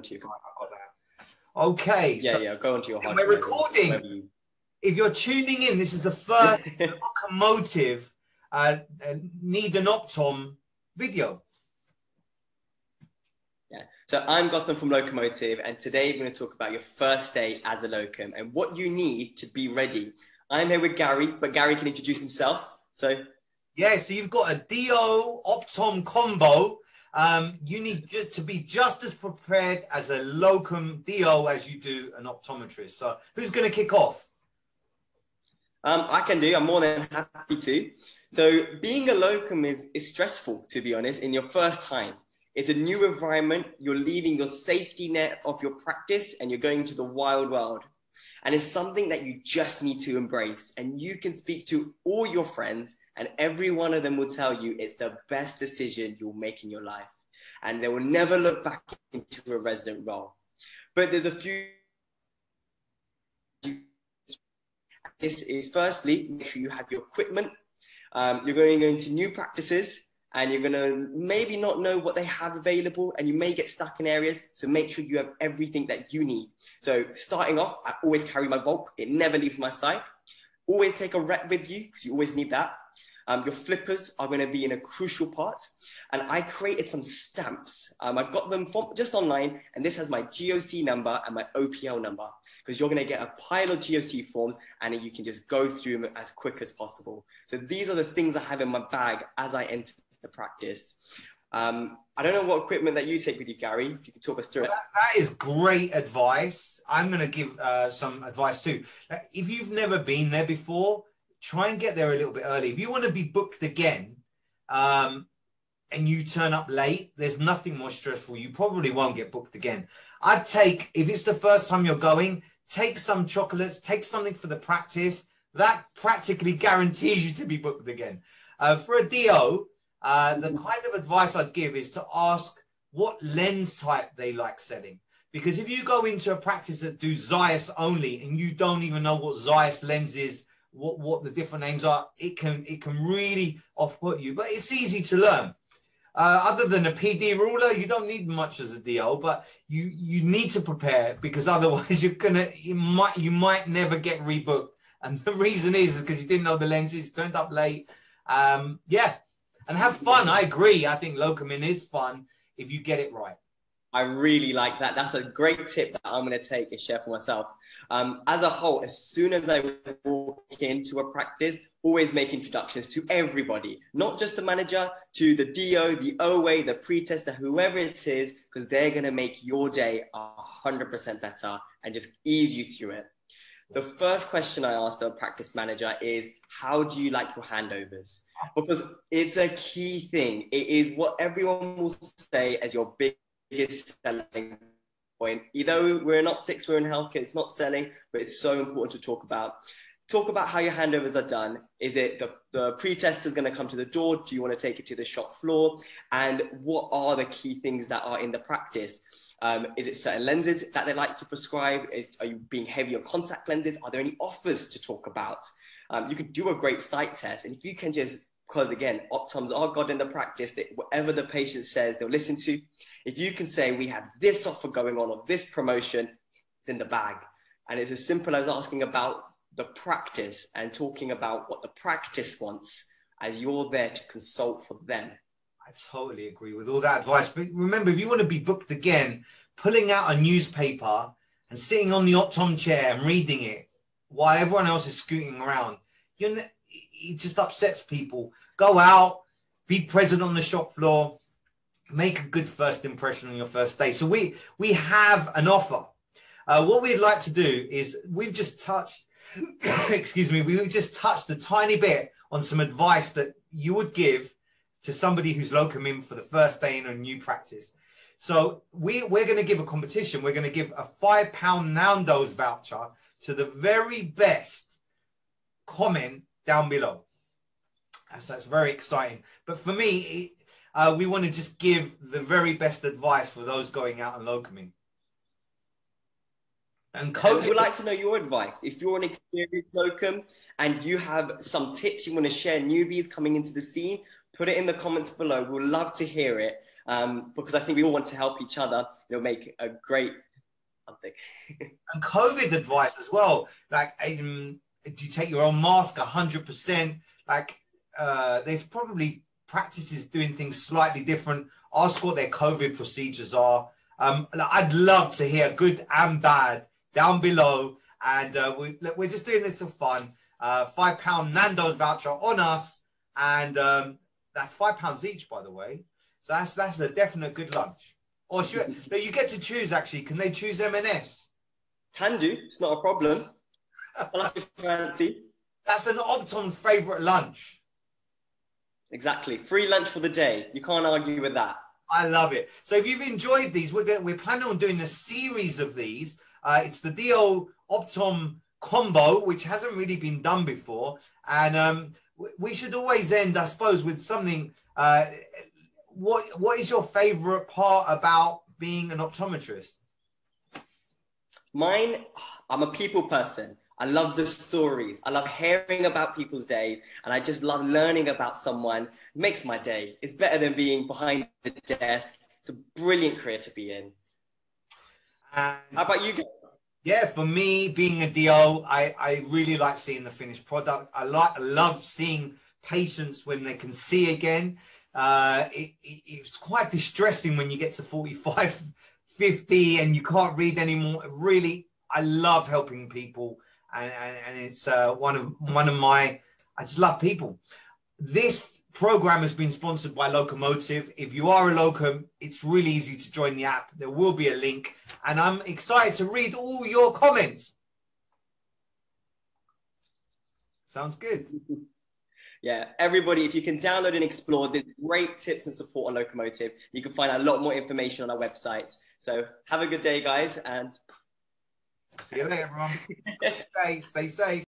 to your. I got that. Okay. Yeah, so yeah. Go onto your hard. we're recording. If you're tuning in, this is the first Locumotive Need an Optom video. Yeah. So I'm Gotham from Locumotive, and today we're going to talk about your first day as a locum and what you need to be ready. I'm here with Gary, but Gary can introduce himself. So yeah, so you've got a DO Optom combo. You need to be just as prepared as a locum DO as you do an optometrist. So who's going to kick off? I can do. I'm more than happy to. So being a locum is stressful, to be honest, in your first time. It's a new environment. You're leaving your safety net of your practice and you're going to the wild world. And it's something that you just need to embrace. And you can speak to all your friends and every one of them will tell you it's the best decision you'll make in your life. And they will never look back into a resident role. But there's a few. This is firstly, make sure you have your equipment. You're going to go into new practices and you're going to maybe not know what they have available and you may get stuck in areas. So make sure you have everything that you need. So starting off, I always carry my bulk. It never leaves my side. Always take a rep with you because you always need that. Your flippers are going to be in a crucial part. And I created some stamps. I got them from just online, and this has my GOC number and my OPL number, because you're going to get a pile of GOC forms and you can just go through them as quick as possible. So these are the things I have in my bag as I enter the practice. I don't know what equipment that you take with you, Gary, if you could talk us through it. That is great advice. I'm going to give some advice too. If you've never been there before, try and get there a little bit early. If you want to be booked again and you turn up late, there's nothing more stressful. You probably won't get booked again. I'd take, if it's the first time you're going, take some chocolates, take something for the practice. That practically guarantees you to be booked again. For a DO, the kind of advice I'd give is to ask what lens type they like setting. Because if you go into a practice that do Zeiss only and you don't even know what Zeiss lens is, what the different names are, it can really off-put you. But it's easy to learn. Other than a PD ruler, you don't need much as a DO, but you need to prepare, because otherwise you might never get rebooked. And the reason is because you didn't know the lenses, turned up late. Yeah, and have fun. I agree. I think locuming is fun if you get it right. I really like that. That's a great tip that I'm going to take and share for myself. As a whole, as soon as I walk into a practice, always make introductions to everybody, not just the manager, to the DO, the OA, the pre-tester, whoever it is, because they're going to make your day 100% better and just ease you through it. The first question I asked the practice manager is, how do you like your handovers? Because it's a key thing. It is what everyone will say as your biggest selling point. Either we're in optics, we're in healthcare, it's not selling, but it's so important to talk about. Talk about how your handovers are done. Is it the pre-tester is going to come to the door? Do you want to take it to the shop floor? And what are the key things that are in the practice? Is it certain lenses that they like to prescribe? Are you being heavy on contact lenses? Are there any offers to talk about? You could do a great sight test. And if you can just, because again, optoms are God in the practice, that whatever the patient says, they'll listen to. If you can say, we have this offer going on or this promotion, it's in the bag. And it's as simple as asking about the practice and talking about what the practice wants, as you're there to consult for them. I totally agree with all that advice. But remember, if you want to be booked again, pulling out a newspaper and sitting on the optom chair and reading it while everyone else is scooting around, it just upsets people. Go out, be present on the shop floor, make a good first impression on your first day. So we have an offer. What we'd like to do is we've just touched, excuse me, we've just touched a tiny bit on some advice that you would give to somebody who's locuming for the first day in a new practice. So we're going to give a competition. We're going to give a £5 Nando's voucher to the very best comment down below. So that's very exciting. But for me, we want to just give the very best advice for those going out and locuming. And we'd like to know your advice. If you're an experienced locum and you have some tips you want to share newbies coming into the scene, Put it in the comments below. We'll love to hear it, because I think we all want to help each other. It'll make a great something. And COVID advice as well. Like, do you take your own mask 100%? Like, there's probably practices doing things slightly different. Ask what their COVID procedures are. I'd love to hear good and bad down below. And we're just doing this for fun. £5 Nando's voucher on us. And that's £5 each, by the way. So that's a definite good lunch. Or should you get to choose, actually? Can they choose M&S? Can do. It's not a problem. I like it fancy. That's an Optom's favourite lunch. Exactly. Free lunch for the day. You can't argue with that. I love it. So if you've enjoyed these, we're planning on doing a series of these. It's the Dio Optom combo, which hasn't really been done before. And we should always end, I suppose, with something. What is your favourite part about being an optometrist? Mine, I'm a people person. I love the stories. I love hearing about people's days. And I just love learning about someone. It makes my day. It's better than being behind the desk. It's a brilliant career to be in. And how about you guys? Yeah, for me, being a DO, I really like seeing the finished product. I love seeing patients when they can see again. It's quite distressing when you get to 45, 50 and you can't read anymore. Really, I love helping people, and it's one of my. I just love people. This program has been sponsored by Locumotive. If you are a locum, it's really easy to join the app. There will be a link, and I'm excited to read all your comments. Sounds good. Yeah, everybody, if you can download and explore, there's great tips and support on Locumotive. You can find a lot more information on our website. So have a good day, guys, and see you later, everyone. Stay safe.